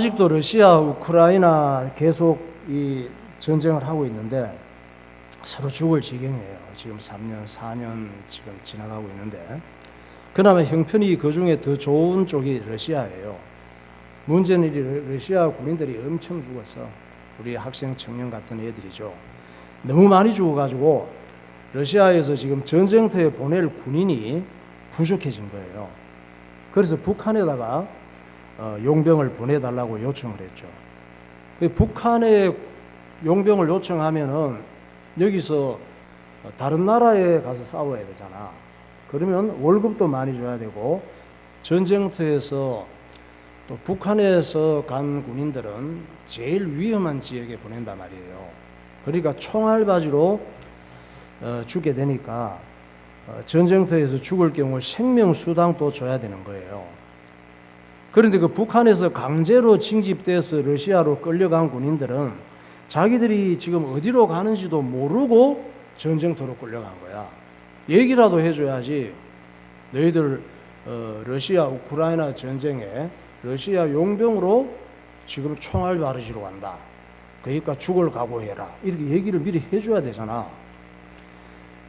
아직도 러시아, 우크라이나 계속 이 전쟁을 하고 있는데 서로 죽을 지경이에요. 지금 3년, 4년 지금 지나가고 있는데 그나마 형편이 그 중에 더 좋은 쪽이 러시아예요. 문제는 러시아 군인들이 엄청 죽었어. 우리 학생 청년 같은 애들이죠. 너무 많이 죽어가지고 러시아에서 지금 전쟁터에 보낼 군인이 부족해진 거예요. 그래서 북한에다가 용병을 보내달라고 요청을 했죠. 북한에 용병을 요청하면은 여기서 다른 나라에 가서 싸워야 되잖아. 그러면 월급도 많이 줘야 되고 전쟁터에서 또 북한에서 간 군인들은 제일 위험한 지역에 보낸단 말이에요. 그러니까 총알바지로 죽게 되니까 전쟁터에서 죽을 경우 생명수당도 줘야 되는 거예요. 그런데 그 북한에서 강제로 징집돼서 러시아로 끌려간 군인들은 자기들이 지금 어디로 가는지도 모르고 전쟁터로 끌려간 거야. 얘기라도 해줘야지. 너희들 러시아 우크라이나 전쟁에 러시아 용병으로 지금 총알 바르지로 간다. 그러니까 죽을 각오해라. 이렇게 얘기를 미리 해줘야 되잖아.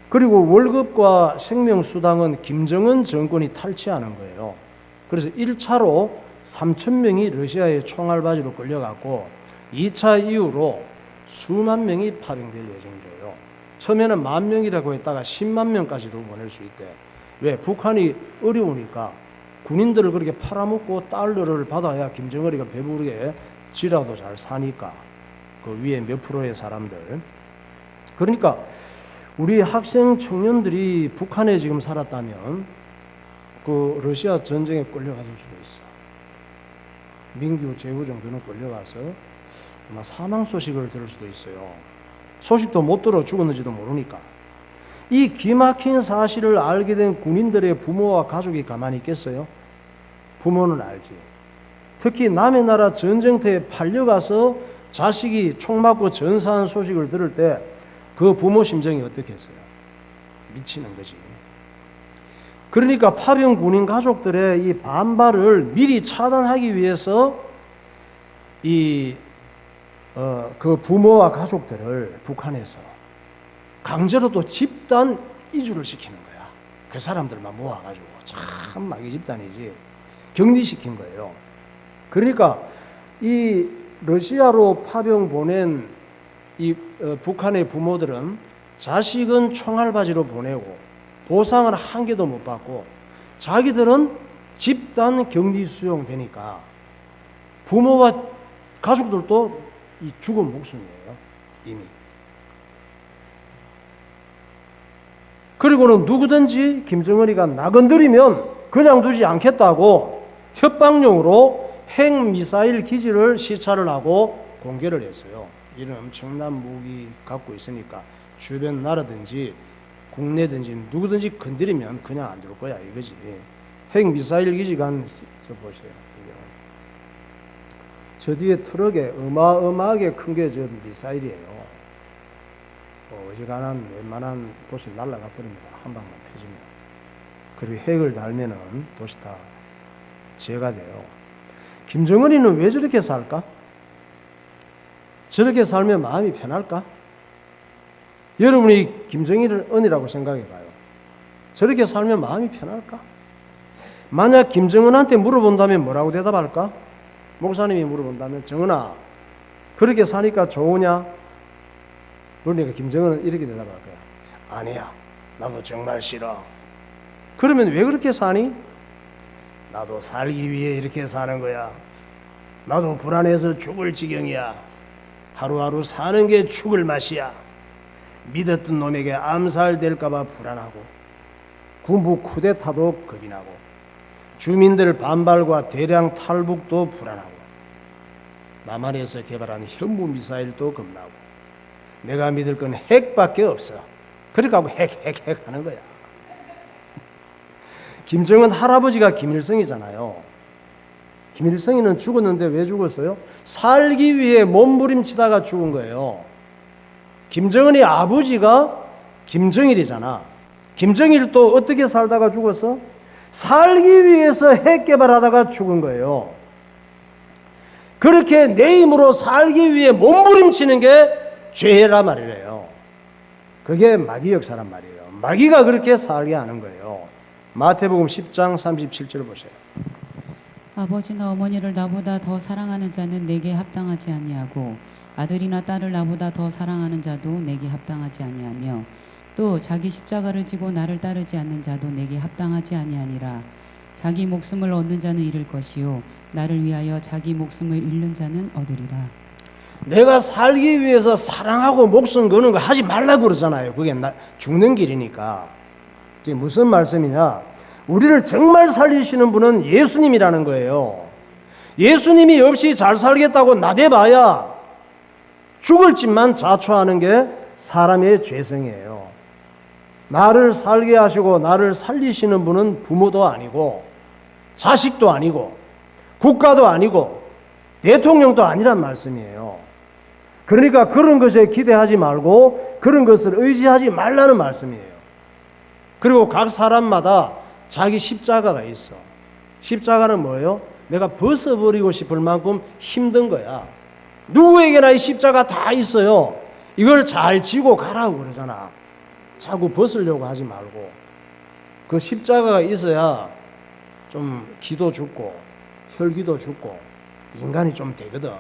그리고 월급과 생명수당은 김정은 정권이 탈취하는 거예요. 그래서 1차로 3,000명이 러시아의 총알바지로 끌려갔고 2차 이후로 수만 명이 파병될 예정이래요. 처음에는 10,000명이라고 했다가 10만 명까지도 보낼 수 있대. 왜? 북한이 어려우니까 군인들을 그렇게 팔아먹고 달러를 받아야 김정은이가 배부르게 지라도 잘 사니까. 그 위에 몇 프로의 사람들. 그러니까 우리 학생 청년들이 북한에 지금 살았다면 그 러시아 전쟁에 끌려갔을 수도 있어. 민규 제후 정도는 끌려가서 아마 사망 소식을 들을 수도 있어요. 소식도 못 들어 죽었는지도 모르니까. 이 기막힌 사실을 알게 된 군인들의 부모와 가족이 가만히 있겠어요? 부모는 알지. 특히 남의 나라 전쟁터에 팔려가서 자식이 총 맞고 전사한 소식을 들을 때 그 부모 심정이 어떻겠어요? 미치는 거지. 그러니까 파병 군인 가족들의 이 반발을 미리 차단하기 위해서 그 부모와 가족들을 북한에서 강제로 또 집단 이주를 시키는 거야. 그 사람들만 모아가지고 참 마귀 집단이지. 격리시킨 거예요. 그러니까 이 러시아로 파병 보낸 이 북한의 부모들은 자식은 총알바지로 보내고 보상을 한 개도 못 받고 자기들은 집단 격리 수용되니까 부모와 가족들도 이 죽은 목숨이에요. 이미. 그리고는 누구든지 김정은이가 나 건드리면 그냥 두지 않겠다고 협박용으로 핵미사일 기지를 시찰을 하고 공개를 했어요. 이런 엄청난 무기 갖고 있으니까 주변 나라든지 국내든지 누구든지 건드리면 그냥 안 둘 거야 이거지. 핵미사일 기지가 저 보세요. 저 뒤에 트럭에 어마어마하게 큰 게 저 미사일이에요. 어지간한 웬만한 도시 날아가 버립니다. 한 방만 터지면. 그리고 핵을 달면은 도시 다 제가 돼요. 김정은이는 왜 저렇게 살까? 저렇게 살면 마음이 편할까? 여러분이 김정은이라고 생각해 봐요. 저렇게 살면 마음이 편할까? 만약 김정은한테 물어본다면 뭐라고 대답할까? 목사님이 물어본다면 정은아 그렇게 사니까 좋으냐? 그러니까 김정은은 이렇게 대답할 거야. 아니야 나도 정말 싫어. 그러면 왜 그렇게 사니? 나도 살기 위해 이렇게 사는 거야. 나도 불안해서 죽을 지경이야. 하루하루 사는 게 죽을 맛이야. 믿었던 놈에게 암살될까봐 불안하고 군부 쿠데타도 겁이 나고 주민들 반발과 대량 탈북도 불안하고 남한에서 개발한 현무 미사일도 겁나고 내가 믿을 건 핵밖에 없어. 그러니까 핵 하는 거야. 김정은 할아버지가 김일성이잖아요. 김일성이는 죽었는데 왜 죽었어요? 살기 위해 몸부림치다가 죽은 거예요. 김정은의 아버지가 김정일이잖아. 김정일도 어떻게 살다가 죽었어? 살기 위해서 핵 개발하다가 죽은 거예요. 그렇게 내 힘으로 살기 위해 몸부림치는 게 죄라 말이래요. 그게 마귀 역사란 말이에요. 마귀가 그렇게 살게 하는 거예요. 마태복음 10장 37절 보세요. 아버지나 어머니를 나보다 더 사랑하는 자는 내게 합당하지 아니하고 아들이나 딸을 나보다 더 사랑하는 자도 내게 합당하지 아니하며 또 자기 십자가를 지고 나를 따르지 않는 자도 내게 합당하지 아니하니라. 자기 목숨을 얻는 자는 잃을 것이요 나를 위하여 자기 목숨을 잃는 자는 얻으리라. 내가 살기 위해서 사랑하고 목숨 거는 거 하지 말라고 그러잖아요. 그게 죽는 길이니까. 지금 무슨 말씀이냐? 우리를 정말 살리시는 분은 예수님이라는 거예요. 예수님이 없이 잘 살겠다고 나대봐야 죽을 짓만 자초하는 게 사람의 죄성이에요. 나를 살게 하시고 나를 살리시는 분은 부모도 아니고 자식도 아니고 국가도 아니고 대통령도 아니란 말씀이에요. 그러니까 그런 것에 기대하지 말고 그런 것을 의지하지 말라는 말씀이에요. 그리고 각 사람마다 자기 십자가가 있어. 십자가는 뭐예요? 내가 벗어버리고 싶을 만큼 힘든 거야. 누구에게나 이 십자가 다 있어요. 이걸 잘 지고 가라고 그러잖아. 자꾸 벗으려고 하지 말고 그 십자가가 있어야 좀 기도 죽고 혈기도 죽고 인간이 좀 되거든.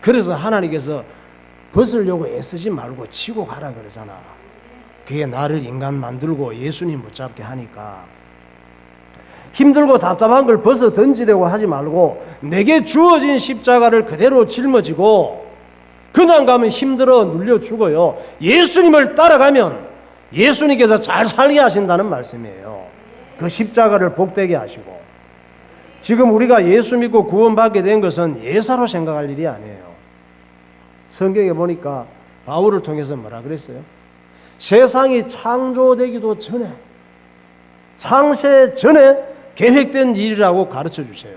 그래서 하나님께서 벗으려고 애쓰지 말고 지고 가라 그러잖아. 그게 나를 인간 만들고 예수님 붙잡게 하니까 힘들고 답답한 걸 벗어 던지려고 하지 말고 내게 주어진 십자가를 그대로 짊어지고 그냥 가면 힘들어 눌려 죽어요. 예수님을 따라가면 예수님께서 잘 살게 하신다는 말씀이에요. 그 십자가를 복되게 하시고 지금 우리가 예수 믿고 구원받게 된 것은 예사로 생각할 일이 아니에요. 성경에 보니까 바울을 통해서 뭐라 그랬어요? 세상이 창조되기도 전에 창세 전에 계획된 일이라고 가르쳐 주세요.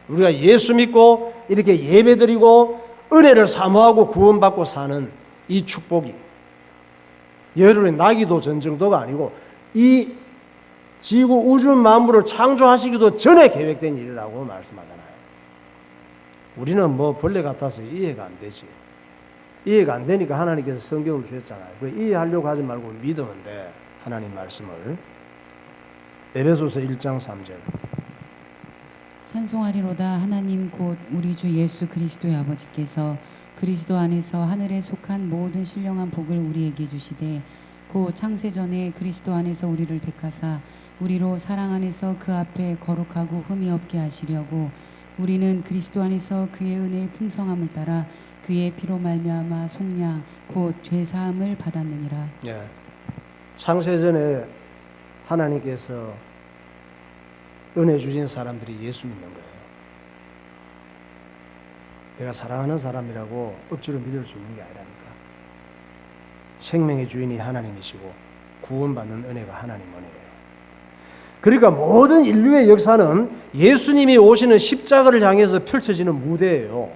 우리가 예수 믿고 이렇게 예배드리고 은혜를 사모하고 구원받고 사는 이 축복이 여러분의 나기도 전정도가 아니고 이 지구 우주 만물을 창조하시기도 전에 계획된 일이라고 말씀하잖아요. 우리는 뭐 벌레 같아서 이해가 안 되지. 이해가 안 되니까 하나님께서 성경을 주셨잖아요. 그 이해하려고 하지 말고 믿으면 돼. 하나님 말씀을. 에베소서 1장 3절. 찬송하리로다. 하나님 곧 우리 주 예수 그리스도의 아버지께서 그리스도 안에서 하늘에 속한 모든 신령한 복을 우리에게 주시되 곧 창세전에 그리스도 안에서 우리를 택하사 우리로 사랑 안에서 그 앞에 거룩하고 흠이 없게 하시려고 우리는 그리스도 안에서 그의 은혜의 풍성함을 따라 그의 피로 말미암아 속량 곧 죄사함을 받았느니라. 예. 창세전에 하나님께서 은혜 주신 사람들이 예수 믿는 거예요. 내가 사랑하는 사람이라고 억지로 믿을 수 있는 게 아니라니까. 생명의 주인이 하나님이시고 구원받는 은혜가 하나님 은혜예요. 그러니까 모든 인류의 역사는 예수님이 오시는 십자가를 향해서 펼쳐지는 무대예요.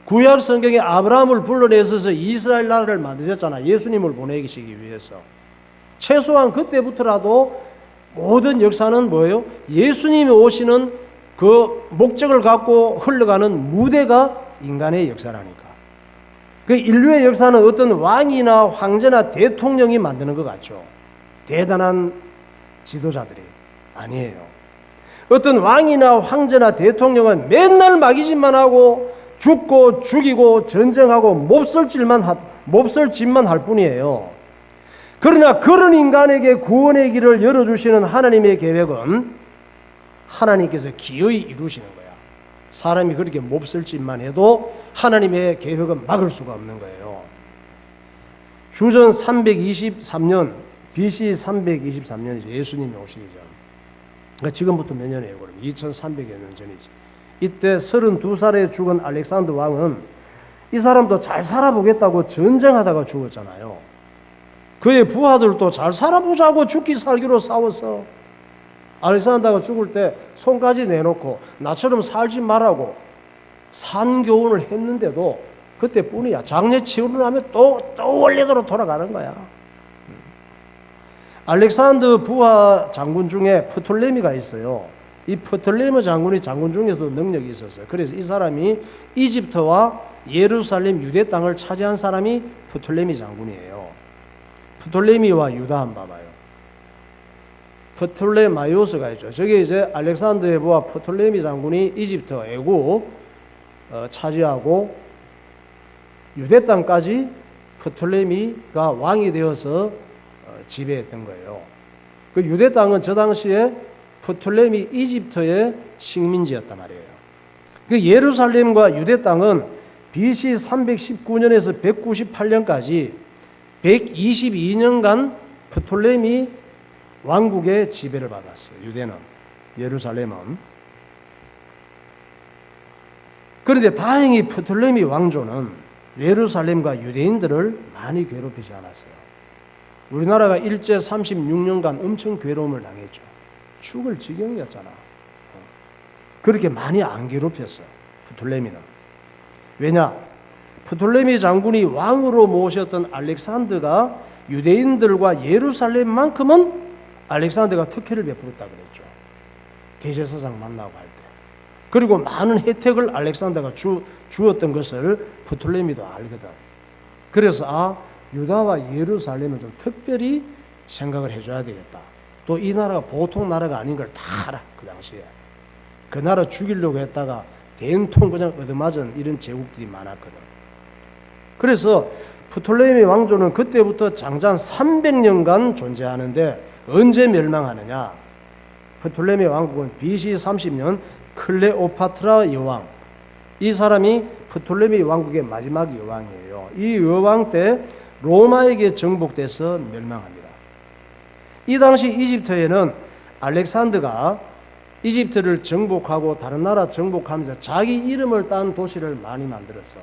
구약 성경에 아브라함을 불러내서 이스라엘 나라를 만드셨잖아. 예수님을 보내시기 위해서. 최소한 그때부터라도 모든 역사는 뭐예요? 예수님이 오시는 그 목적을 갖고 흘러가는 무대가 인간의 역사라니까. 그 인류의 역사는 어떤 왕이나 황제나 대통령이 만드는 것 같죠. 대단한 지도자들이 아니에요. 어떤 왕이나 황제나 대통령은 맨날 마귀짓만 하고 죽고 죽이고 전쟁하고 몹쓸 짓만 할 뿐이에요. 그러나 그런 인간에게 구원의 길을 열어주시는 하나님의 계획은 하나님께서 기어이 이루시는 거야. 사람이 그렇게 몹쓸 짓만 해도 하나님의 계획은 막을 수가 없는 거예요. 주전 323년 BC 323년이죠. 예수님이 오시기 전. 그러니까 지금부터 몇 년이에요? 그럼 2300여 년 전이지. 이때 32살에 죽은 알렉산더 왕은 이 사람도 잘 살아보겠다고 전쟁하다가 죽었잖아요. 그의 부하들도 잘 살아보자고 죽기 살기로 싸웠어. 알렉산더가 죽을 때 손까지 내놓고 나처럼 살지 말라고 산교훈을 했는데도 그때뿐이야. 장례 치르고 나면 또 원래대로 돌아가는 거야. 알렉산더 부하 장군 중에 프톨레미가 있어요. 이 프톨레미 장군이 장군 중에서도 능력이 있었어요. 그래서 이 사람이 이집트와 예루살렘 유대 땅을 차지한 사람이 프톨레미 장군이에요. 프톨레미와 유다 한번 봐봐요. 프톨레마이오스가 있죠. 저게 이제 알렉산더의 부하 프톨레미 장군이 이집트 애국 차지하고 유대 땅까지 프톨레미가 왕이 되어서 지배했던 거예요. 그 유대 땅은 저 당시에 프톨레미 이집트의 식민지였단 말이에요. 그 예루살렘과 유대 땅은 BC 319년에서 198년까지 122년간 프톨레미 왕국의 지배를 받았어요. 유대는, 예루살렘은. 그런데 다행히 프톨레미 왕조는 예루살렘과 유대인들을 많이 괴롭히지 않았어요. 우리나라가 일제 36년간 엄청 괴로움을 당했죠. 죽을 지경이었잖아. 그렇게 많이 안 괴롭혔어요. 프톨레미는. 왜냐? 프톨레미 장군이 왕으로 모셨던 알렉산더가 유대인들과 예루살렘만큼은 알렉산더가 특혜를 베풀었다 그랬죠. 대제사장 만나고 할 때. 그리고 많은 혜택을 알렉산더가 주었던 것을 프톨레미도 알거든. 그래서 유다와 예루살렘은 좀 특별히 생각을 해줘야 되겠다. 또 이 나라가 보통 나라가 아닌 걸 다 알아. 그 당시에. 그 나라 죽이려고 했다가 된통 그냥 얻어맞은 이런 제국들이 많았거든. 그래서 프톨레미 왕조는 그때부터 장장 300년간 존재하는데 언제 멸망하느냐? 프톨레미 왕국은 BC 30년 클레오파트라 여왕, 이 사람이 프톨레미 왕국의 마지막 여왕이에요. 이 여왕 때 로마에게 정복돼서 멸망합니다. 이 당시 이집트에는 알렉산더가 이집트를 정복하고 다른 나라 정복하면서 자기 이름을 딴 도시를 많이 만들었어.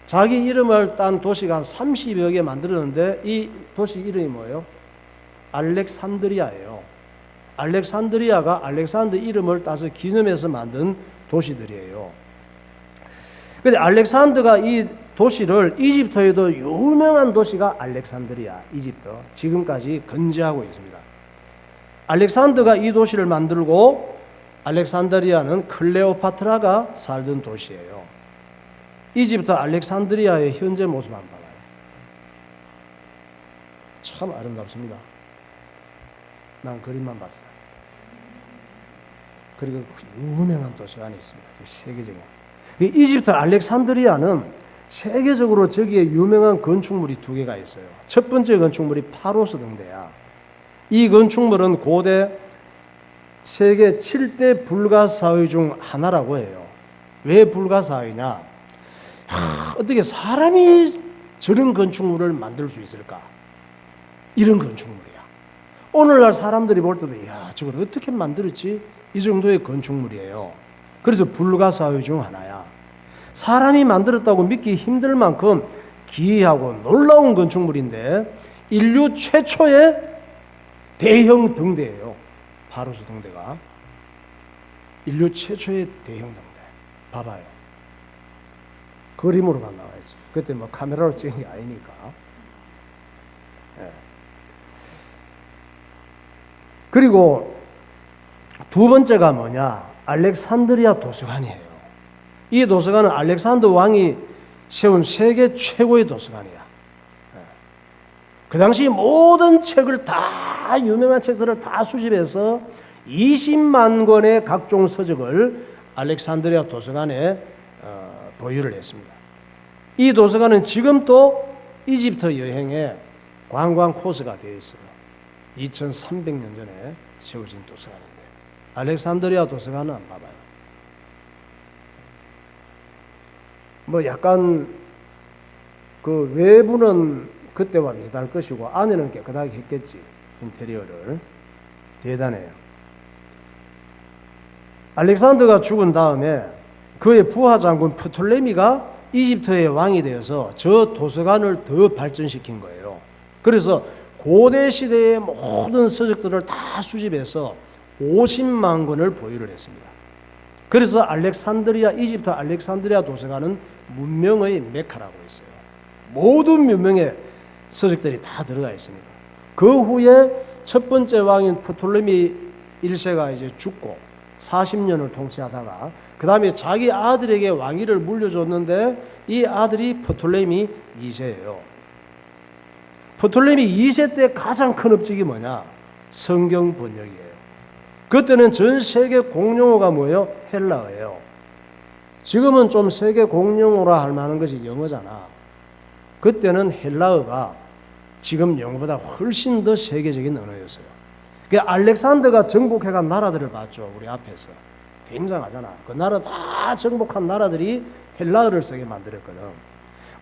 자기 이름을 딴 도시가 한 30여 개 만들었는데 이 도시 이름이 뭐예요? 알렉산드리아예요. 알렉산드리아가 알렉산더 이름을 따서 기념해서 만든 도시들이에요. 근데 알렉산더가 이 도시를, 이집트에도 유명한 도시가 알렉산드리아, 이집트, 지금까지 건재하고 있습니다. 알렉산더가 이 도시를 만들고 알렉산드리아는 클레오파트라가 살던 도시예요. 이집트 알렉산드리아의 현재 모습 한번 봐봐요. 참 아름답습니다. 난 그림만 봤어요. 그리고 유명한 도시가 안에 있습니다. 세계적인. 이집트 알렉산드리아는 세계적으로 저기에 유명한 건축물이 두 개가 있어요. 첫 번째 건축물이 파로스 등대야. 이 건축물은 고대 세계 7대 불가사의 중 하나라고 해요. 왜 불가사의냐? 어떻게 사람이 저런 건축물을 만들 수 있을까? 이런 건축물이야. 오늘날 사람들이 볼 때도 야, 저걸 어떻게 만들었지? 이 정도의 건축물이에요. 그래서 불가사의 중 하나야. 사람이 만들었다고 믿기 힘들 만큼 기이하고 놀라운 건축물인데 인류 최초의 대형 등대예요. 파로스 등대가. 인류 최초의 대형 등대. 봐봐요. 그림으로만 나와야지. 그때 뭐 카메라로 찍은 게 아니니까. 예. 그리고 두 번째가 뭐냐? 알렉산드리아 도서관이에요. 이 도서관은 알렉산더 왕이 세운 세계 최고의 도서관이야. 그 당시 모든 책을 다, 유명한 책들을 다 수집해서 20만 권의 각종 서적을 알렉산드리아 도서관에 보유를 했습니다. 이 도서관은 지금도 이집트 여행의 관광 코스가 되어 있어요. 2300년 전에 세워진 도서관인데 알렉산드리아 도서관은 안 봐봐요. 뭐 약간 그 외부는 그때와 비슷할 것이고 안에는 깨끗하게 했겠지. 인테리어를. 대단해요. 알렉산더가 죽은 다음에 그의 부하 장군 프톨레미가 이집트의 왕이 되어서 저 도서관을 더 발전시킨 거예요. 그래서 고대 시대의 모든 서적들을 다 수집해서 50만 권을 보유를 했습니다. 그래서 알렉산드리아, 이집트 알렉산드리아 도서관은 문명의 메카라고 있어요. 모든 문명의 서적들이 다 들어가 있습니다. 그 후에 첫 번째 왕인 프톨레미 1세가 이제 죽고 40년을 통치하다가 그 다음에 자기 아들에게 왕위를 물려줬는데 이 아들이 프톨레미 2세예요. 프톨레미 2세 때 가장 큰 업적이 뭐냐? 성경 번역이에요. 그때는 전 세계 공용어가 뭐예요? 헬라어예요. 지금은 좀 세계 공용어라 할 만한 것이 영어잖아. 그때는 헬라어가 지금 영어보다 훨씬 더 세계적인 언어였어요. 그 알렉산더가 정복해간 나라들을 봤죠. 우리 앞에서. 굉장하잖아. 그 나라 다 정복한 나라들이 헬라어를 쓰게 만들었거든.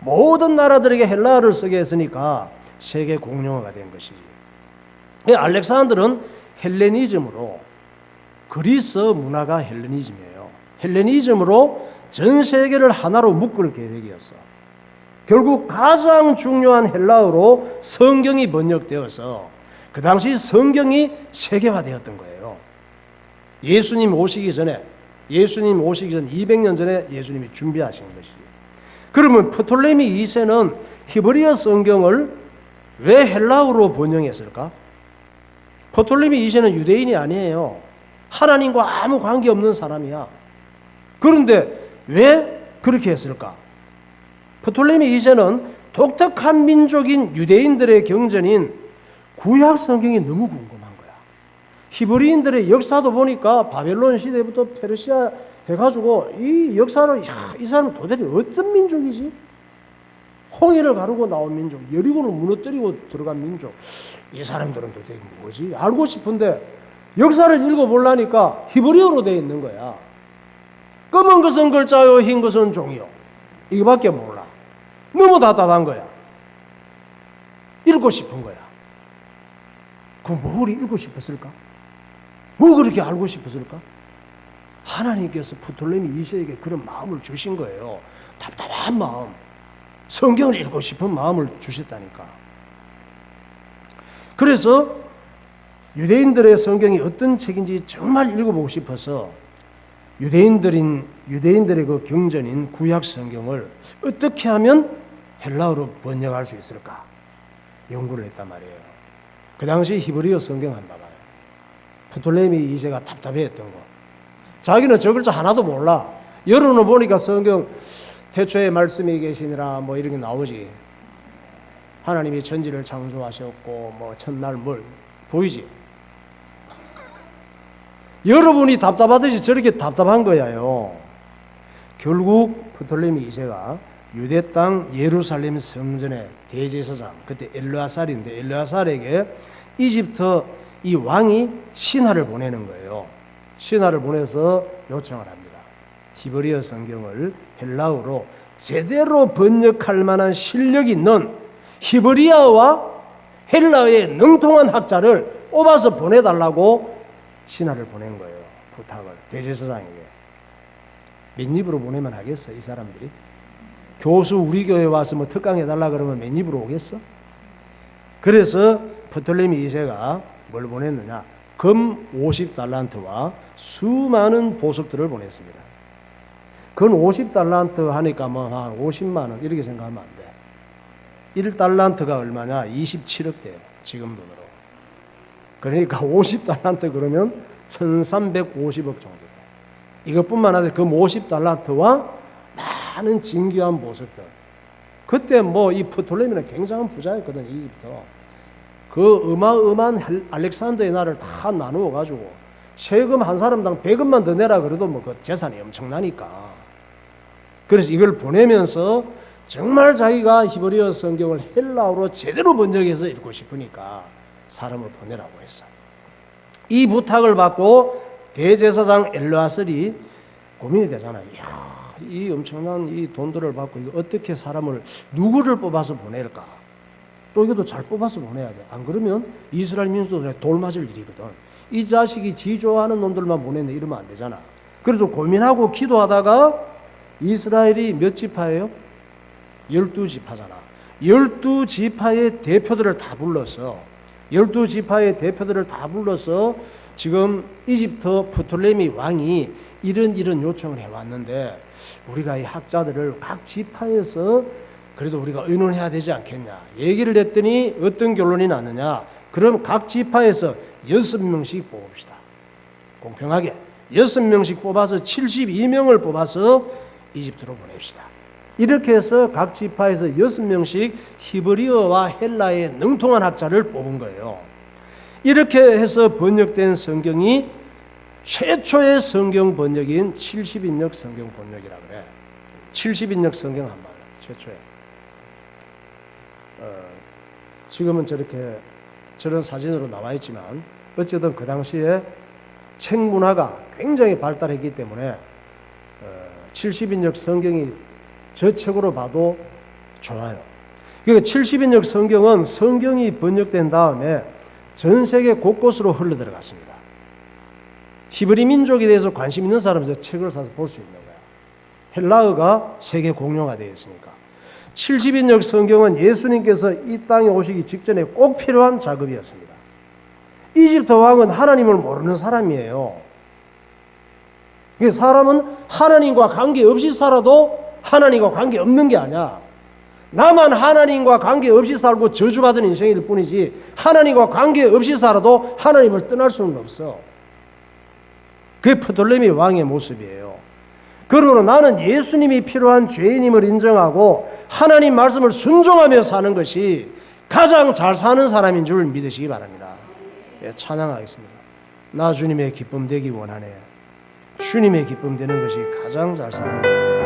모든 나라들에게 헬라어를 쓰게 했으니까 세계 공용어가 된 것이지. 알렉산더는 헬레니즘으로, 그리스 문화가 헬레니즘이에요. 헬레니즘으로 전 세계를 하나로 묶을 계획이었어. 결국 가장 중요한 헬라어로 성경이 번역되어서 그 당시 성경이 세계화되었던 거예요. 예수님 오시기 전 200년 전에 예수님이 준비하신 것이지. 그러면 프톨레미 2세는 히브리어 성경을 왜 헬라어로 번역했을까? 프톨레미 2세는 유대인이 아니에요. 하나님과 아무 관계없는 사람이야. 그런데 왜 그렇게 했을까? 프톨레미 2세는 독특한 민족인 유대인들의 경전인 구약 성경이 너무 궁금한 거야. 히브리인들의 역사도 보니까 바벨론 시대부터 페르시아 해가지고 이 역사를, 이 사람은 도대체 어떤 민족이지? 홍해를 가르고 나온 민족, 여리고를 무너뜨리고 들어간 민족, 이 사람들은 도대체 뭐지? 알고 싶은데 역사를 읽어보려니까 히브리어로 되어 있는 거야. 검은 것은 글자요, 흰 것은 종이요. 이거밖에 몰라. 너무 답답한 거야. 읽고 싶은 거야. 그럼 뭘 읽고 싶었을까? 뭐 그렇게 알고 싶었을까? 하나님께서 프톨레미 2세에게 그런 마음을 주신 거예요. 답답한 마음. 성경을 읽고 싶은 마음을 주셨다니까. 그래서 유대인들의 성경이 어떤 책인지 정말 읽어보고 싶어서 유대인들의 그 경전인 구약 성경을 어떻게 하면 헬라어로 번역할 수 있을까 연구를 했단 말이에요. 그 당시 히브리어 성경 한번 봐봐요. 프톨레미 2세가 답답해했던 거. 자기는 저 글자 하나도 몰라. 열어놓 보니까 성경 태초에 말씀이 계시니라 뭐 이런 게 나오지. 하나님이 천지를 창조하셨고 뭐 첫날 뭘 보이지. 여러분이 답답하듯이 저렇게 답답한 거야요. 결국 프톨레미 2세가 유대 땅 예루살렘 성전의 대제사장, 그때 엘르아살인데 엘르아살에게 이집트 이 왕이 신하를 보내는 거예요. 신하를 보내서 요청을 합니다. 히브리어 성경을 헬라어로 제대로 번역할 만한 실력 있는 히브리어와 헬라어의 능통한 학자를 뽑아서 보내달라고 신하를 보낸 거예요. 부탁을 대제사장에게. 몇 입으로 보내면 하겠어 이 사람들이? 교수 우리 교회 와서 뭐 특강해달라 그러면 몇 입으로 오겠어? 그래서 프톨레미 2세가 뭘 보냈느냐? 금 50달란트와 수많은 보석들을 보냈습니다. 금 50달란트 하니까 뭐 한 50만 원 이렇게 생각하면 안 돼. 1달란트가 얼마냐? 27억대예요. 지금 돈으로. 그러니까 50달란트 그러면 1350억 정도 돼. 이것뿐만 아니라 그 50달란트와 많은 진귀한 보석들. 그때 뭐 이 프톨레미는 굉장한 부자였거든, 이집트. 그 어마어마한 알렉산더의 나라를 다 나누어 가지고 세금 한 사람당 100원만 더 내라 그래도 뭐 그 재산이 엄청나니까. 그래서 이걸 보내면서 정말 자기가 히브리어 성경을 헬라어로 제대로 번역해서 읽고 싶으니까 사람을 보내라고 했어. 이 부탁을 받고 대제사장 엘르아살이 고민이 되잖아요. 이야, 이 엄청난 이 돈들을 받고 이거 어떻게 사람을 누구를 뽑아서 보낼까? 또 이것도 잘 뽑아서 보내야 돼. 안 그러면 이스라엘 민족들에 돌 맞을 일이거든. 이 자식이 지 좋아하는 놈들만 보냈네 이러면 안 되잖아. 그래서 고민하고 기도하다가 이스라엘이 몇 지파예요? 12지파잖아. 12지파의 대표들을 다 불러서 12지파의 대표들을 다 불러서 지금 이집트 프톨레미 왕이 이런 요청을 해왔는데 우리가 이 학자들을 각 지파에서 그래도 우리가 의논해야 되지 않겠냐 얘기를 했더니 어떤 결론이 났느냐. 그럼 각 지파에서 6명씩 뽑읍시다. 공평하게 6명씩 뽑아서 72명을 뽑아서 이집트로 보냅시다. 이렇게 해서 각 지파에서 6명씩 히브리어와 헬라의 능통한 학자를 뽑은 거예요. 이렇게 해서 번역된 성경이 최초의 성경 번역인 70인역 성경 번역이라고 그래. 70인역 성경 한 말, 최초에. 지금은 저런 사진으로 나와 있지만 어쨌든 그 당시에 책 문화가 굉장히 발달했기 때문에 70인역 성경이 저 책으로 봐도 좋아요. 그러니까 70인역 성경은 성경이 번역된 다음에 전 세계 곳곳으로 흘러 들어갔습니다. 히브리 민족에 대해서 관심 있는 사람은 저 책을 사서 볼 수 있는 거야. 헬라어가 세계 공용화 되어 있으니까. 70인역 성경은 예수님께서 이 땅에 오시기 직전에 꼭 필요한 작업이었습니다. 이집트 왕은 하나님을 모르는 사람이에요. 사람은 하나님과 관계없이 살아도 하나님과 관계없는 게 아니야. 나만 하나님과 관계없이 살고 저주받은 인생일 뿐이지 하나님과 관계없이 살아도 하나님을 떠날 수는 없어. 그게 프톨레미 왕의 모습이에요. 그러므로 나는 예수님이 필요한 죄인임을 인정하고 하나님 말씀을 순종하며 사는 것이 가장 잘 사는 사람인 줄 믿으시기 바랍니다. 예, 찬양하겠습니다. 나 주님의 기쁨 되기 원하네. 주님의 기쁨 되는 것이 가장 잘 사는 거예요.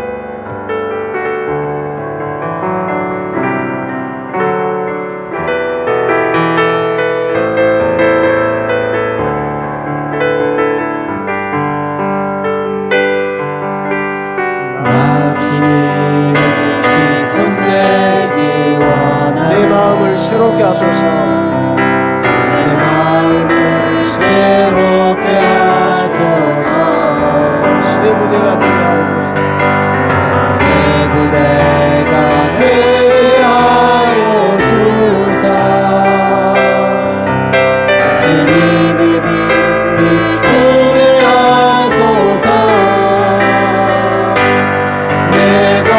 새롭게 하소서. 내 마음을 새롭게 하소서. 새 부대가 되게 하소서. 새 부대가 되게 하여 주사. 주님의 빛 비추게 하소서. 내가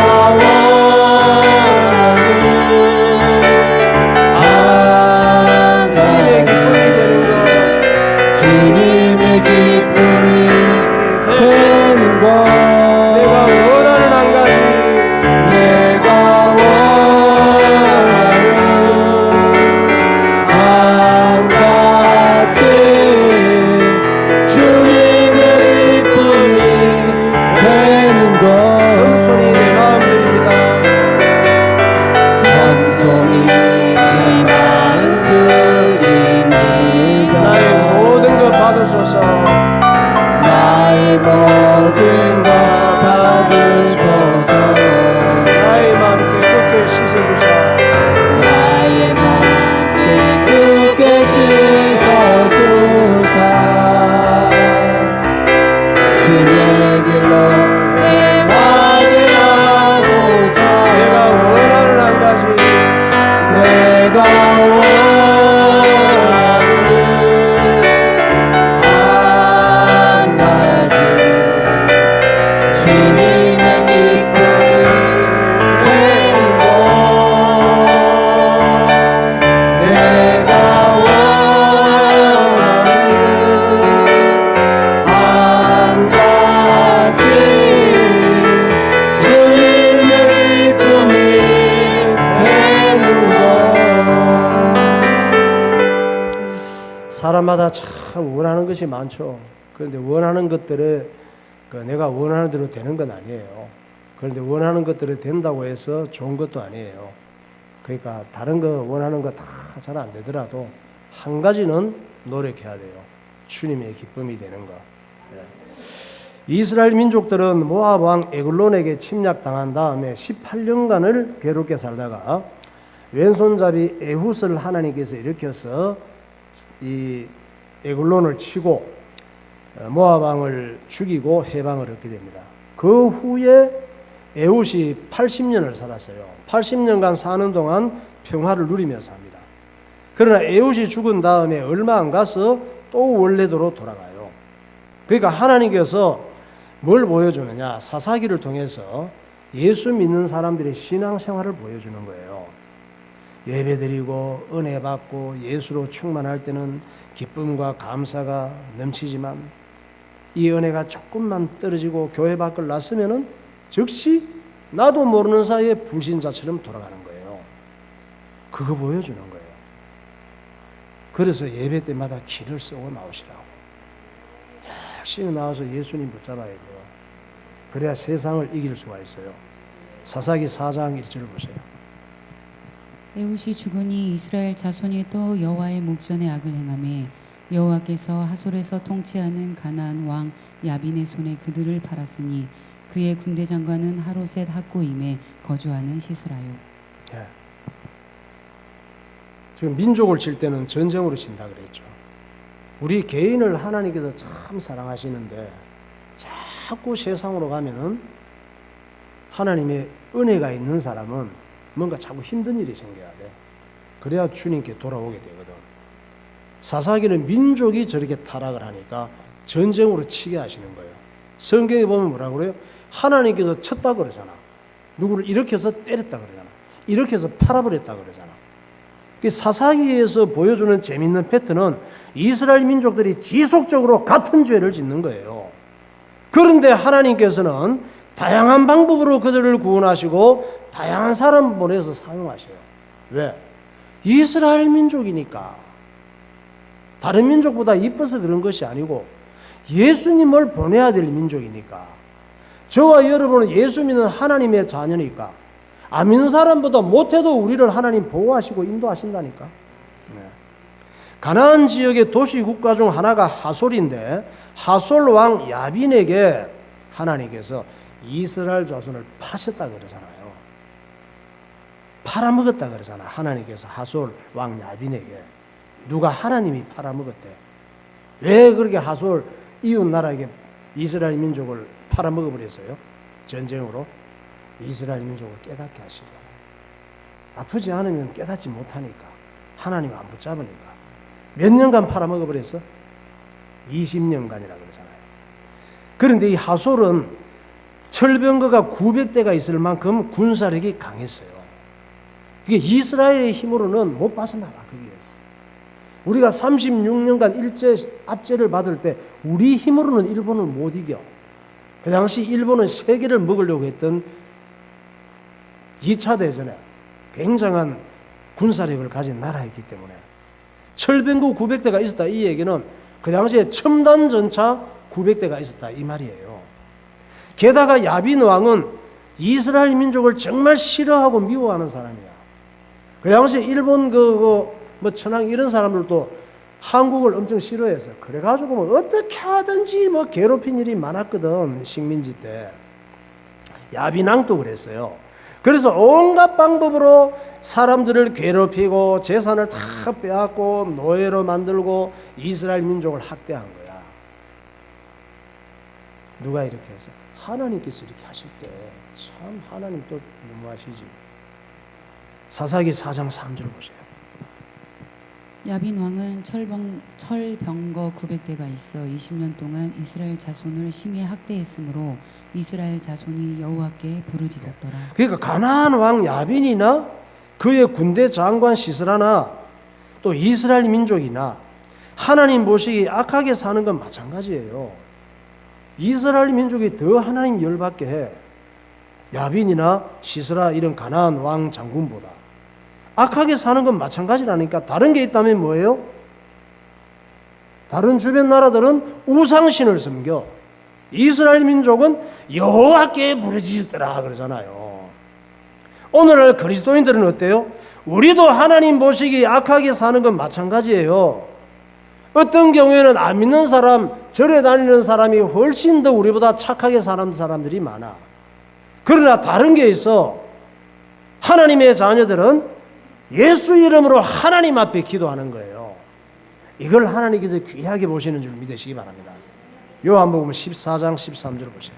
사람마다 참 원하는 것이 많죠. 그런데 원하는 것들에 내가 원하는 대로 되는 건 아니에요. 그런데 원하는 것들이 된다고 해서 좋은 것도 아니에요. 그러니까 다른 거 원하는 거 다 잘 안 되더라도 한 가지는 노력해야 돼요. 주님의 기쁨이 되는 거. 이스라엘 민족들은 모압 왕 에글론에게 침략당한 다음에 18년간을 괴롭게 살다가 왼손잡이 에훗을 하나님께서 일으켜서 이 에글론을 치고 모압 왕을 죽이고 해방을 얻게 됩니다. 그 후에 에훗이 80년을 살았어요. 80년간 사는 동안 평화를 누리면서 삽니다. 그러나 에훗이 죽은 다음에 얼마 안 가서 또 원래대로 돌아가요. 그러니까 하나님께서 뭘 보여주느냐? 사사기를 통해서 예수 믿는 사람들의 신앙생활을 보여주는 거예요. 예배드리고 은혜 받고 예수로 충만할 때는 기쁨과 감사가 넘치지만 이 은혜가 조금만 떨어지고 교회 밖을 났으면은 즉시 나도 모르는 사이에 불신자처럼 돌아가는 거예요. 그거 보여주는 거예요. 그래서 예배 때마다 길을 쓰고 나오시라고. 열심히 나와서 예수님 붙잡아야 돼요. 그래야 세상을 이길 수가 있어요. 사사기 4장 1절을 보세요. 에훗이 죽으니 이스라엘 자손이 또 여호와의 목전에 악을 행하매 여호와께서 하솔에서 통치하는 가나안 왕 야빈의 손에 그들을 팔았으니 그의 군대 장관은 하로셋 학고임에 거주하는 시스라요. 예. 지금 민족을 칠 때는 전쟁으로 친다 그랬죠. 우리 개인을 하나님께서 참 사랑하시는데 자꾸 세상으로 가면은 하나님의 은혜가 있는 사람은 뭔가 자꾸 힘든 일이 생겨야 돼. 그래야 주님께 돌아오게 되거든. 사사기는 민족이 저렇게 타락을 하니까 전쟁으로 치게 하시는 거예요. 성경에 보면 뭐라고 그래요? 하나님께서 쳤다 그러잖아. 누구를 이렇게 해서 때렸다 그러잖아. 이렇게 해서 팔아버렸다 그러잖아. 사사기에서 보여주는 재밌는 패턴은 이스라엘 민족들이 지속적으로 같은 죄를 짓는 거예요. 그런데 하나님께서는 다양한 방법으로 그들을 구원하시고 다양한 사람 보내서 사용하셔요. 왜? 이스라엘 민족이니까. 다른 민족보다 이뻐서 그런 것이 아니고 예수님을 보내야 될 민족이니까. 저와 여러분은 예수 믿는 하나님의 자녀니까 안 믿는 사람보다 못해도 우리를 하나님 보호하시고 인도하신다니까. 네. 가나안 지역의 도시 국가 중 하나가 하솔인데 하솔 왕 야빈에게 하나님께서 이스라엘 자손을 파셨다 그러잖아요. 팔아먹었다 그러잖아. 하나님께서 하솔 왕 야빈에게. 누가? 하나님이 팔아먹었대. 왜 그렇게 하솔 이웃 나라에게 이스라엘 민족을 팔아먹어버렸어요? 전쟁으로. 이스라엘 민족을 깨닫게 하시려. 아프지 않으면 깨닫지 못하니까. 하나님 안 붙잡으니까. 몇 년간 팔아먹어버렸어? 20년간이라 그러잖아요. 그런데 이 하솔은 철병거가 900대가 있을 만큼 군사력이 강했어요. 그게 이스라엘의 힘으로는 못 빠져나가. 거기에서. 우리가 36년간 일제 압제를 받을 때 우리 힘으로는 일본을 못 이겨. 그 당시 일본은 세계를 먹으려고 했던 2차 대전에 굉장한 군사력을 가진 나라였기 때문에 철병거 900대가 있었다 이 얘기는 그 당시에 첨단 전차 900대가 있었다 이 말이에요. 게다가 야빈 왕은 이스라엘 민족을 정말 싫어하고 미워하는 사람이야. 그 당시에 일본 뭐 천황 이런 사람들도 한국을 엄청 싫어해서 그래가지고 뭐 어떻게 하든지 뭐 괴롭힌 일이 많았거든. 식민지 때 야빈 왕도 그랬어요. 그래서 온갖 방법으로 사람들을 괴롭히고 재산을 다 빼앗고 노예로 만들고 이스라엘 민족을 학대한 거야. 누가 이렇게 해서? 하나님께서 이렇게 하실 때 참 하나님 또 너무하시지. 사사기 4장 3절 보세요. 야빈 왕은 철병거 900대가 있어 20년 동안 이스라엘 자손을 심히 학대했으므로 이스라엘 자손이 여호와께 부르짖었더라. 그러니까 가나안 왕 야빈이나 그의 군대 장관 시스라나 또 이스라엘 민족이나 하나님 보시기 악하게 사는 건 마찬가지예요. 이스라엘 민족이 더 하나님 열받게 해. 야빈이나 시스라 이런 가나안 왕 장군보다 악하게 사는 건 마찬가지라니까. 다른 게 있다면 뭐예요? 다른 주변 나라들은 우상신을 섬겨. 이스라엘 민족은 여호와께 부르짖더라 그러잖아요. 오늘날 그리스도인들은 어때요? 우리도 하나님 보시기 악하게 사는 건 마찬가지예요. 어떤 경우에는 안 믿는 사람, 절에 다니는 사람이 훨씬 더 우리보다 착하게 사는 사람들이 많아. 그러나 다른 게 있어. 하나님의 자녀들은 예수 이름으로 하나님 앞에 기도하는 거예요. 이걸 하나님께서 귀하게 보시는 줄 믿으시기 바랍니다. 요한복음 14장 13절 보세요.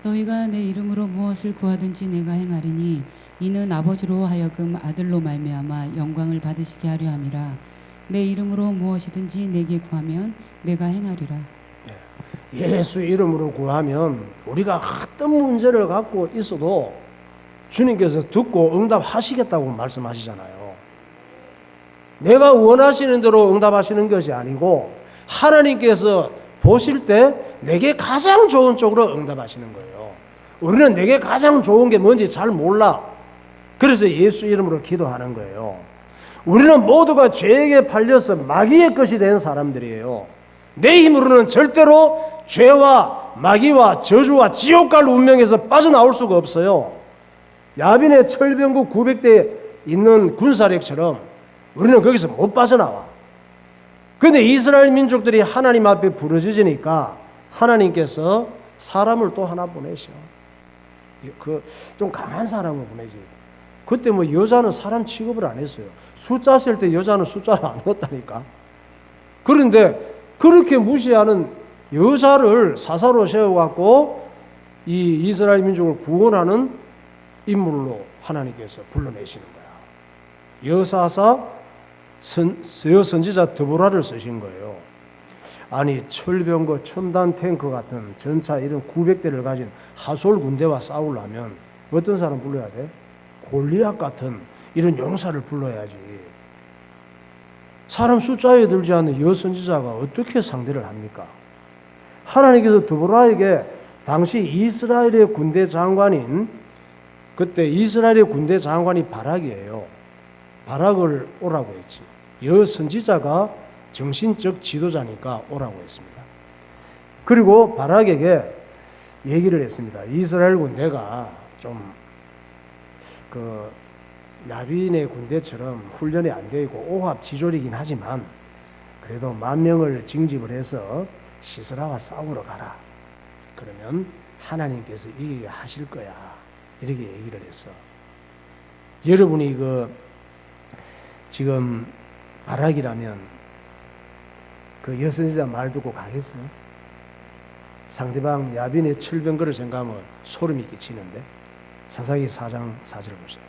너희가 내 이름으로 무엇을 구하든지 내가 행하리니 이는 아버지로 하여금 아들로 말미암아 영광을 받으시게 하려 함이라. 내 이름으로 무엇이든지 내게 구하면 내가 행하리라. 예수 이름으로 구하면 우리가 어떤 문제를 갖고 있어도 주님께서 듣고 응답하시겠다고 말씀하시잖아요. 내가 원하시는 대로 응답하시는 것이 아니고 하나님께서 보실 때 내게 가장 좋은 쪽으로 응답하시는 거예요. 우리는 내게 가장 좋은 게 뭔지 잘 몰라. 그래서 예수 이름으로 기도하는 거예요. 우리는 모두가 죄에게 팔려서 마귀의 것이 된 사람들이에요. 내 힘으로는 절대로 죄와 마귀와 저주와 지옥 갈 운명에서 빠져나올 수가 없어요. 야빈의 철병구 900대에 있는 군사력처럼 우리는 거기서 못 빠져나와. 그런데 이스라엘 민족들이 하나님 앞에 부르짖으니까 하나님께서 사람을 또 하나 보내셔. 좀 강한 사람을 보내지. 그때 뭐 여자는 사람 취급을 안 했어요. 숫자 셀 때 여자는 숫자를 안 넣었다니까. 그런데 그렇게 무시하는 여자를 사사로 세워갖고 이 이스라엘 민족을 구원하는 인물로 하나님께서 불러내시는 거야. 여사사 여선지자 드보라를 쓰신 거예요. 아니 철병거 첨단 탱크 같은 전차 이런 900대를 가진 하솔 군대와 싸우려면 어떤 사람 불러야 돼? 골리앗 같은 이런 용사를 불러야지. 사람 숫자에 들지 않는 여선지자가 어떻게 상대를 합니까? 하나님께서 드보라에게 당시 이스라엘의 군대 장관인, 그때 이스라엘의 군대 장관이 바락이에요. 바락을 오라고 했지. 여선지자가 정신적 지도자니까 오라고 했습니다. 그리고 바락에게 얘기를 했습니다. 이스라엘 군대가 좀 야빈의 군대처럼 훈련이 안 되어 있고 오합지졸이긴 하지만 그래도 10,000명을 징집을 해서 시스라와 싸우러 가라. 그러면 하나님께서 이기게 하실 거야. 이렇게 얘기를 했어. 여러분이 지금 바락이라면 그 여선지자 말 듣고 가겠어요? 상대방 야빈의 철병거를 생각하면 소름이 끼치는데. 사사기 4장 4절 보세요.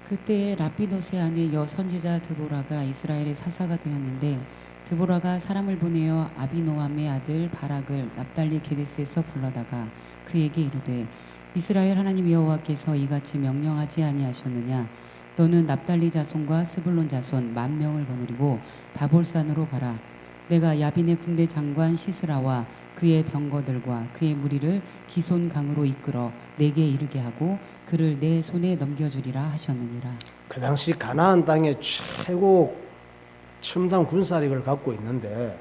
그때 라피도세 아내 여선지자 드보라가 이스라엘의 사사가 되었는데 드보라가 사람을 보내어 아비노함의 아들 바락을 납달리 게데스에서 불러다가 그에게 이르되 이스라엘 하나님 여호와께서 이같이 명령하지 아니하셨느냐? 너는 납달리 자손과 스불론 자손 10,000명을 거느리고 다볼산으로 가라. 내가 야빈의 군대 장관 시스라와 그의 병거들과 그의 무리를 기손 강으로 이끌어 내게 이르게 하고 그를 내 손에 넘겨주리라 하셨느니라. 그 당시 가나안 땅에 최고 첨단 군사력을 갖고 있는데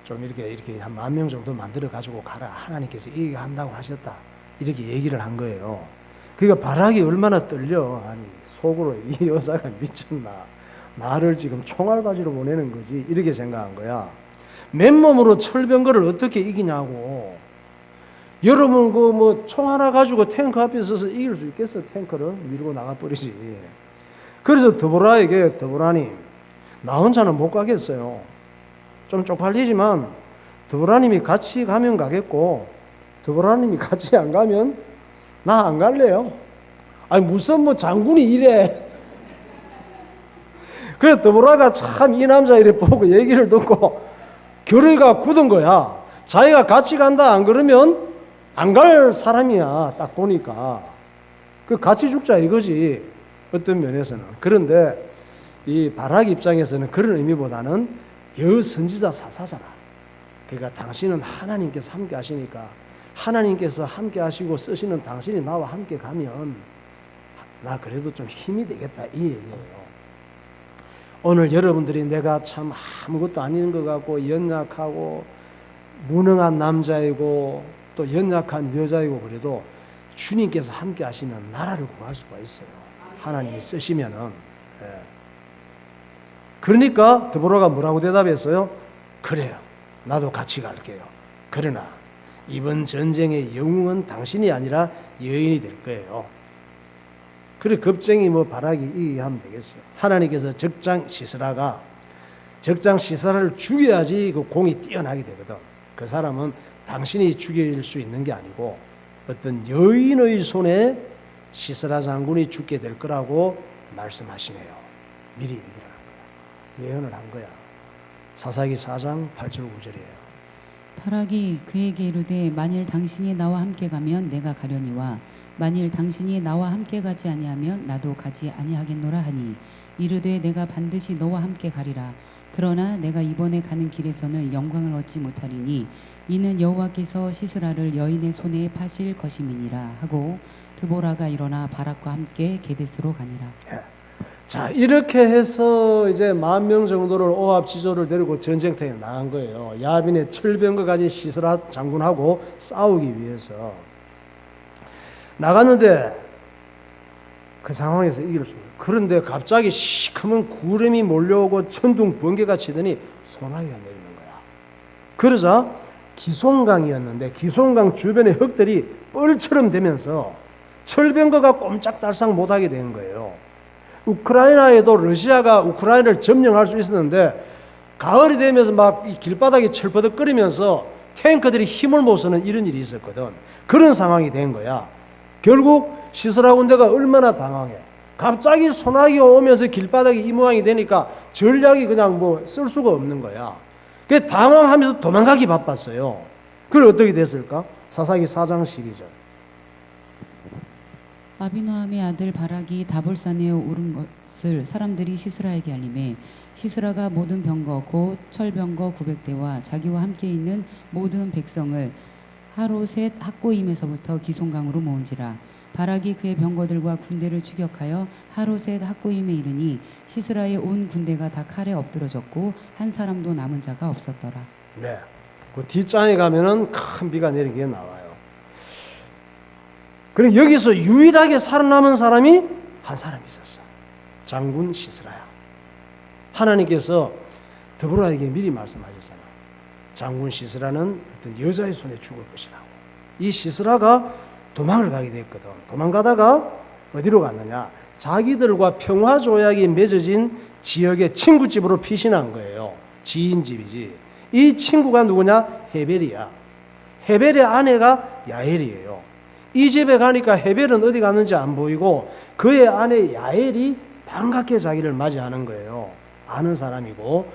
좀 이렇게 한 10,000명 정도 만들어 가지고 가라. 하나님께서 이게 한다고 하셨다. 이렇게 얘기를 한 거예요. 그러니까 바락이 얼마나 떨려. 아니 속으로 이 여자가 미쳤나. 나를 지금 총알바지로 보내는 거지. 이렇게 생각한 거야. 맨몸으로 철병거를 어떻게 이기냐고. 여러분 총 하나 가지고 탱크 앞에 서서 이길 수 있겠어? 탱크를 밀고 나가버리지. 그래서 드보라님 나 혼자는 못 가겠어요. 좀 쪽팔리지만 드보라님이 같이 가면 가겠고 드보라님이 같이 안 가면 나 안 갈래요. 아니 무슨 장군이 이래. 그래서 드보라가 참 이 남자 이래 보고 얘기를 듣고 결의가 굳은 거야. 자기가 같이 간다 안 그러면 안 갈 사람이야. 딱 보니까 같이 죽자 이거지. 어떤 면에서는. 그런데 이 바락 입장에서는 그런 의미보다는 여선지자 사사잖아. 그러니까 당신은 하나님께서 함께 하시니까 하나님께서 함께 하시고 쓰시는 당신이 나와 함께 가면 나 그래도 좀 힘이 되겠다 이 얘기예요. 오늘 여러분들이 내가 참 아무것도 아닌 것 같고 연약하고 무능한 남자이고 또 연약한 여자이고 그래도 주님께서 함께 하시면 나라를 구할 수가 있어요. 하나님이 쓰시면은. 예. 그러니까 드보라가 뭐라고 대답했어요? 그래요. 나도 같이 갈게요. 그러나 이번 전쟁의 영웅은 당신이 아니라 여인이 될 거예요. 그래 겁쟁이 바락이 이기게 하면 되겠어요. 하나님께서 적장 시스라를 죽여야지 그 공이 뛰어나게 되거든. 그 사람은 당신이 죽일 수 있는 게 아니고 어떤 여인의 손에 시스라 장군이 죽게 될 거라고 말씀하시네요. 미리 얘기를 한 거야. 예언을 한 거야. 사사기 4장 8절 9절이에요. 바락이 그에게 이르되 만일 당신이 나와 함께 가면 내가 가려니와 만일 당신이 나와 함께 가지 아니하면 나도 가지 아니하겠노라 하니 이르되 내가 반드시 너와 함께 가리라. 그러나 내가 이번에 가는 길에서는 영광을 얻지 못하리니 이는 여호와께서 시스라를 여인의 손에 파실 것임이니라 하고 드보라가 일어나 바락과 함께 게데스로 가니라. 자, 이렇게 해서 이제 10,000명 정도를 오합지졸을 데리고 전쟁터에 나간 거예요. 야빈의 철병거 가진 시스라 장군하고 싸우기 위해서 나갔는데 그 상황에서 이길 수 없어요. 그런데 갑자기 시커먼 구름이 몰려오고 천둥 번개가 치더니 소나기가 내리는 거야. 그러자 기송강이었는데 기송강 주변의 흙들이 뻘처럼 되면서 철병거가 꼼짝달싹 못하게 된 거예요. 우크라이나에도 러시아가 우크라이나를 점령할 수 있었는데 가을이 되면서 막 이 길바닥이 철버덕거리면서 탱크들이 힘을 못 쓰는 이런 일이 있었거든. 그런 상황이 된 거야. 결국 시스라 군대가 얼마나 당황해. 갑자기 소나기가 오면서 길바닥이 이 모양이 되니까 전략이 그냥 뭐 쓸 수가 없는 거야. 그 당황하면서 도망가기 바빴어요. 그걸 어떻게 됐을까? 사사기 4장 12절. 아비노함의 아들 바락이 다볼산에 오른 것을 사람들이 시스라에게 알림해 시스라가 모든 병거 곧 철병거 900대와 자기와 함께 있는 모든 백성을 하로셋 학고임에서부터 기송강으로 모은지라. 바락이 그의 병거들과 군대를 추격하여 하로셋 학고임에 이르니 시스라의 온 군대가 다 칼에 엎드러졌고 한 사람도 남은 자가 없었더라. 네. 그 뒷장에 가면은 큰 비가 내린 게 나와요. 그리고 여기서 유일하게 살아남은 사람이 한 사람 있었어. 장군 시스라야. 하나님께서 드보라에게 미리 말씀하셨잖아. 장군 시스라는 어떤 여자의 손에 죽을 것이라고. 이 시스라가 도망을 가게 됐거든. 도망가다가 어디로 갔느냐? 자기들과 평화 조약이 맺어진 지역의 친구 집으로 피신한 거예요. 지인 집이지. 이 친구가 누구냐? 헤벨이야. 헤벨의 아내가 야엘이에요. 이 집에 가니까 헤벨은 어디 갔는지 안 보이고 그의 아내 야엘이 반갑게 자기를 맞이하는 거예요. 아는 사람이고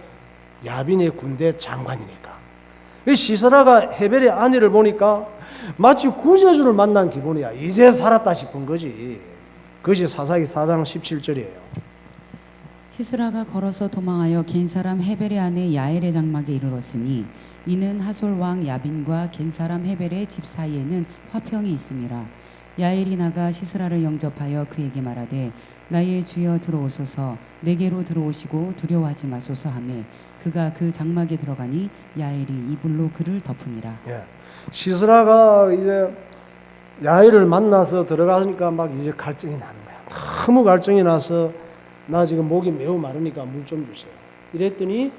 야빈의 군대 장관이니까. 이 시스라가 헤벨의 아내를 보니까 마치 구세주를 만난 기분이야. 이제 살았다 싶은 거지. 그것이 사사기 4장 17절이에요. 시스라가 걸어서 도망하여 겐 사람 헤벨의 아내 야엘의 장막에 이르렀으니 이는 하솔 왕 야빈과 겐 사람 헤벨의 집 사이에는 화평이 있음이라. 야엘이 나가 시스라를 영접하여 그에게 말하되 나의 주여 들어오소서 내게로 들어오시고 두려워하지 마소서 하매 그가 그 장막에 들어가니 야엘이 이불로 그를 덮으니라. 예. 시스라가 이제 야엘을 만나서 들어가니까 막 이제 갈증이 나는 거야. 너무 갈증이 나서 나 지금 목이 매우 마르니까 물 좀 주세요. 이랬더니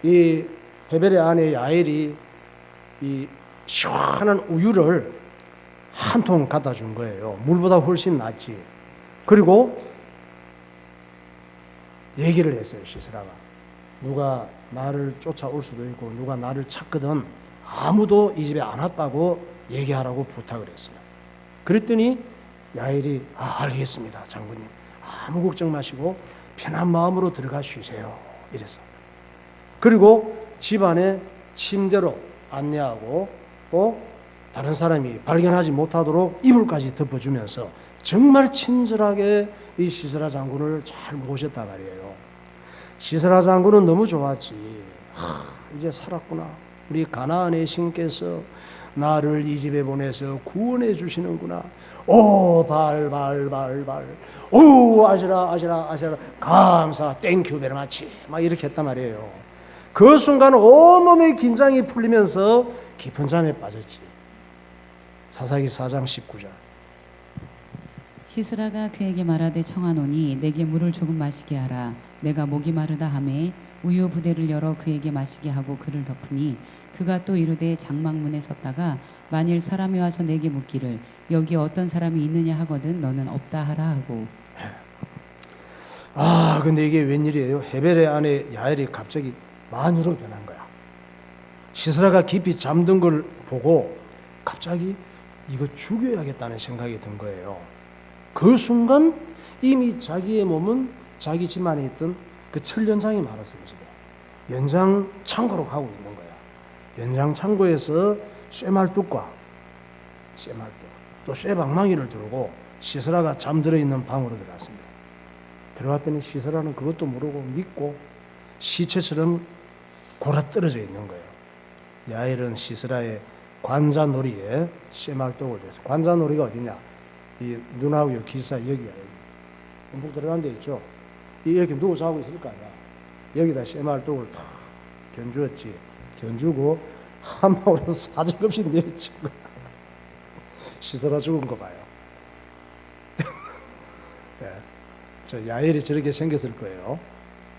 이 헤벨의 아내 야엘이 이 시원한 우유를 한 통 갖다 준 거예요. 물보다 훨씬 낫지. 그리고 얘기를 했어요. 시스라가. 누가 나를 쫓아올 수도 있고 누가 나를 찾거든 아무도 이 집에 안 왔다고 얘기하라고 부탁을 했어요. 그랬더니 야엘이 알겠습니다 장군님. 아무 걱정 마시고 편한 마음으로 들어가 쉬세요. 이래서. 그리고 집안에 침대로 안내하고 또 다른 사람이 발견하지 못하도록 이불까지 덮어주면서 정말 친절하게 이 시스라 장군을 잘 모셨단 말이에요. 시스라 장군은 너무 좋았지. 이제 살았구나. 우리 가나안의 신께서 나를 이 집에 보내서 구원해 주시는구나. 오 발발발발 오 아시라 감사 땡큐 베리마치 막 이렇게 했단 말이에요. 그 순간 온몸의 긴장이 풀리면서 깊은 잠에 빠졌지. 사사기 4장 19절. 시스라가 그에게 말하되 청하노니 내게 물을 조금 마시게 하라. 내가 목이 마르다 하매 우유 부대를 열어 그에게 마시게 하고 그를 덮으니 그가 또 이르되 장막문에 섰다가 만일 사람이 와서 내게 묻기를 여기 어떤 사람이 있느냐 하거든 너는 없다 하라 하고. 근데 이게 웬일이에요? 헤벨의 아내 야엘이 갑자기 마녀로 변한 거야. 시스라가 깊이 잠든 걸 보고 갑자기 이거 죽여야겠다는 생각이 든 거예요. 그 순간 이미 자기의 몸은 자기 집안에 있던 그 철연장이 많았어요. 연장 창고로 가고 있는 거야. 연장 창고에서 쇠말뚝과 또 쇠방망이를 들고 시스라가 잠들어 있는 방으로 들어갔습니다. 들어갔더니 시스라는 그것도 모르고 믿고 시체처럼 골아떨어져 있는 거예요. 야엘은 시스라의 관자놀이에 쇠말독을 댔어. 관자놀이가 어디냐? 이 눈하고 요 기사 여기야. 목 들어간 데 있죠. 이렇게 누워 자고 있을 거 아니야. 여기다 쇠말독을 탁 견주었지. 견주고 한 방울에서 사정없이 내리친 거야. 시스라 죽은 거 봐요. 네. 저 야엘이 저렇게 생겼을 거예요.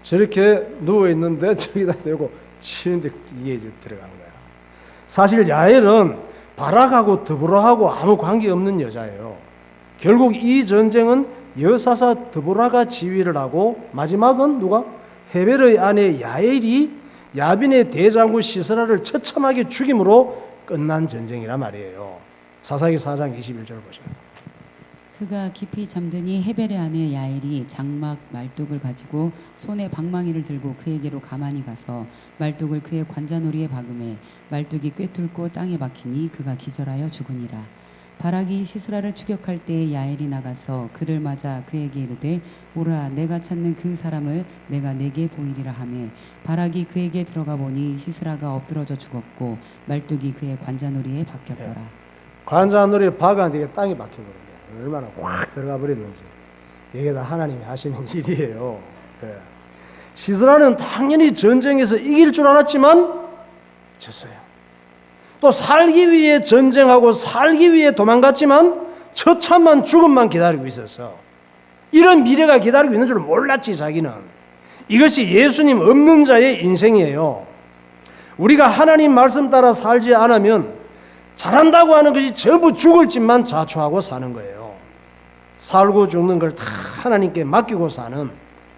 저렇게 누워 있는데 저기다 대고 치는데 이게 이제 들어간 거야. 사실 야엘은 바락하고 드보라하고 아무 관계 없는 여자예요. 결국 이 전쟁은 여사사 드보라가 지휘를 하고 마지막은 누가? 헤벨의 아내 야엘이 야빈의 대장군 시스라를 처참하게 죽임으로 끝난 전쟁이란 말이에요. 사사기 4장 21절 보세요. 그가 깊이 잠드니 헤벨의 아내 야엘이 장막 말뚝을 가지고 손에 방망이를 들고 그에게로 가만히 가서 말뚝을 그의 관자놀이에 박음에 말뚝이 꿰뚫고 땅에 박히니 그가 기절하여 죽으니라. 바락이 시스라를 추격할 때에 야엘이 나가서 그를 맞아 그에게 이르되 오라 내가 찾는 그 사람을 내가 내게 보이리라 하매 바락이 그에게 들어가 보니 시스라가 엎드러져 죽었고 말뚝이 그의 관자놀이에 박혔더라. 관자놀이에 박았는데 땅에 박혀버린 거야. 얼마나 확 들어가 버렸는지. 이게 다 하나님이 하시는 일이에요. 네. 시스라는 당연히 전쟁에서 이길 줄 알았지만 졌어요. 또 살기 위해 전쟁하고 살기 위해 도망갔지만 처참한 죽음만 기다리고 있었어. 이런 미래가 기다리고 있는 줄 몰랐지 자기는. 이것이 예수님 없는 자의 인생이에요. 우리가 하나님 말씀 따라 살지 않으면 잘한다고 하는 것이 전부 죽을 짓만 자초하고 사는 거예요. 살고 죽는 걸 다 하나님께 맡기고 사는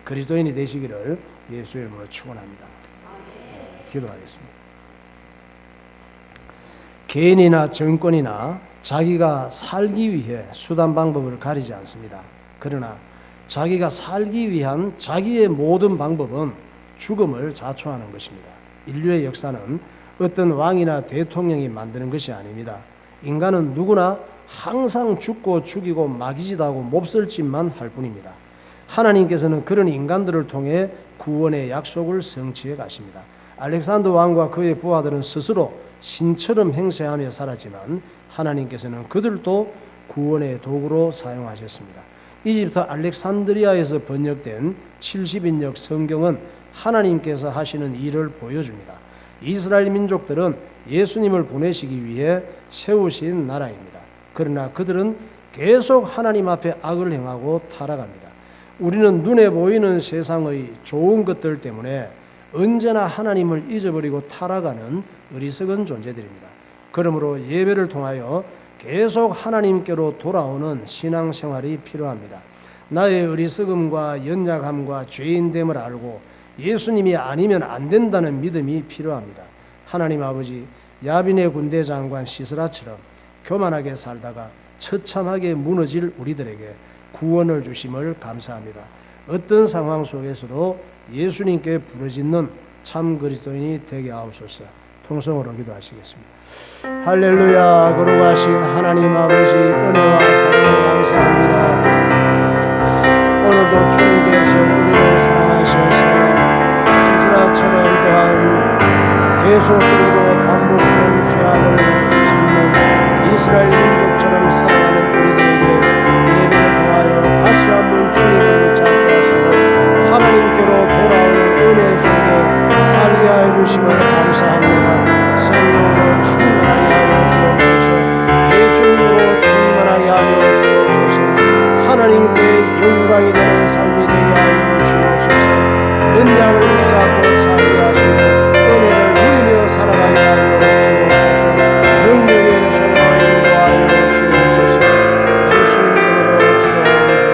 그리스도인이 되시기를 예수의 이름으로 축원합니다. 기도하겠습니다. 개인이나 정권이나 자기가 살기 위해 수단 방법을 가리지 않습니다. 그러나 자기가 살기 위한 자기의 모든 방법은 죽음을 자초하는 것입니다. 인류의 역사는 어떤 왕이나 대통령이 만드는 것이 아닙니다. 인간은 누구나 항상 죽고 죽이고 마귀짓하고 몹쓸 짓만 할 뿐입니다. 하나님께서는 그런 인간들을 통해 구원의 약속을 성취해 가십니다. 알렉산더 왕과 그의 부하들은 스스로 신처럼 행세하며 살았지만 하나님께서는 그들도 구원의 도구로 사용하셨습니다. 이집트 알렉산드리아에서 번역된 70인역 성경은 하나님께서 하시는 일을 보여줍니다. 이스라엘 민족들은 예수님을 보내시기 위해 세우신 나라입니다. 그러나 그들은 계속 하나님 앞에 악을 행하고 타락합니다. 우리는 눈에 보이는 세상의 좋은 것들 때문에 언제나 하나님을 잊어버리고 타락하는 어리석은 존재들입니다. 그러므로 예배를 통하여 계속 하나님께로 돌아오는 신앙생활이 필요합니다. 나의 어리석음과 연약함과 죄인됨을 알고 예수님이 아니면 안 된다는 믿음이 필요합니다. 하나님 아버지, 야빈의 군대 장관 시스라처럼 교만하게 살다가 처참하게 무너질 우리들에게 구원을 주심을 감사합니다. 어떤 상황 속에서도 예수님께 부르짖는 참 그리스도인이 되게 하옵소서. 통성으로 기도하시겠습니다. 할렐루야. 거룩하신 하나님 아버지 은혜와 사랑을 감사합니다. 오늘도 주님께서 우리를 사랑하셔서 시스라처럼 또한 계속적으로 반복된 죄악을 짓는 이스라엘 민족처럼 살아가는 우리들에게 예배를 통하여 다시 한번 주님을 붙잡게 하시고 하나님께로 돌아오는 은혜 속에 살게 하여 주심을 감사합니다. 성령으로 충만하게 하여 주옵소서. 예수님으로 충만하게 하여 주옵소서. 하나님께 영광이 되는 삶이 되게 하여 주옵소서. 언약을 붙잡고 살게 하시고 은혜를 누리며 살아가게 하여 주옵소서. 능력의 손으로 인도하여 주옵소서. 예수님으로 기도합니다.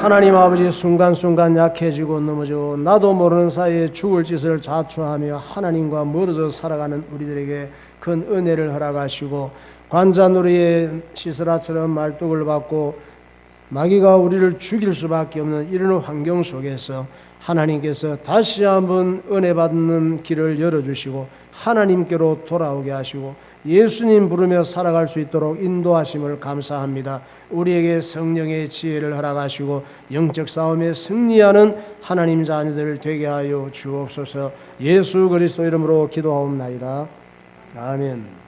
하나님 아버지, 순간순간 약해지고 넘어지고 나도 모르는 사이에 죽을 짓을 자초하며 하나님과 멀어져 살아가는 우리들에게 큰 은혜를 허락하시고 관자놀이의 시스라처럼 말뚝을 받고 마귀가 우리를 죽일 수밖에 없는 이런 환경 속에서 하나님께서 다시 한번 은혜 받는 길을 열어주시고 하나님께로 돌아오게 하시고 예수님 부르며 살아갈 수 있도록 인도하심을 감사합니다. 우리에게 성령의 지혜를 허락하시고 영적 싸움에 승리하는 하나님 자녀들 되게 하여 주옵소서. 예수 그리스도 이름으로 기도하옵나이다. 아멘.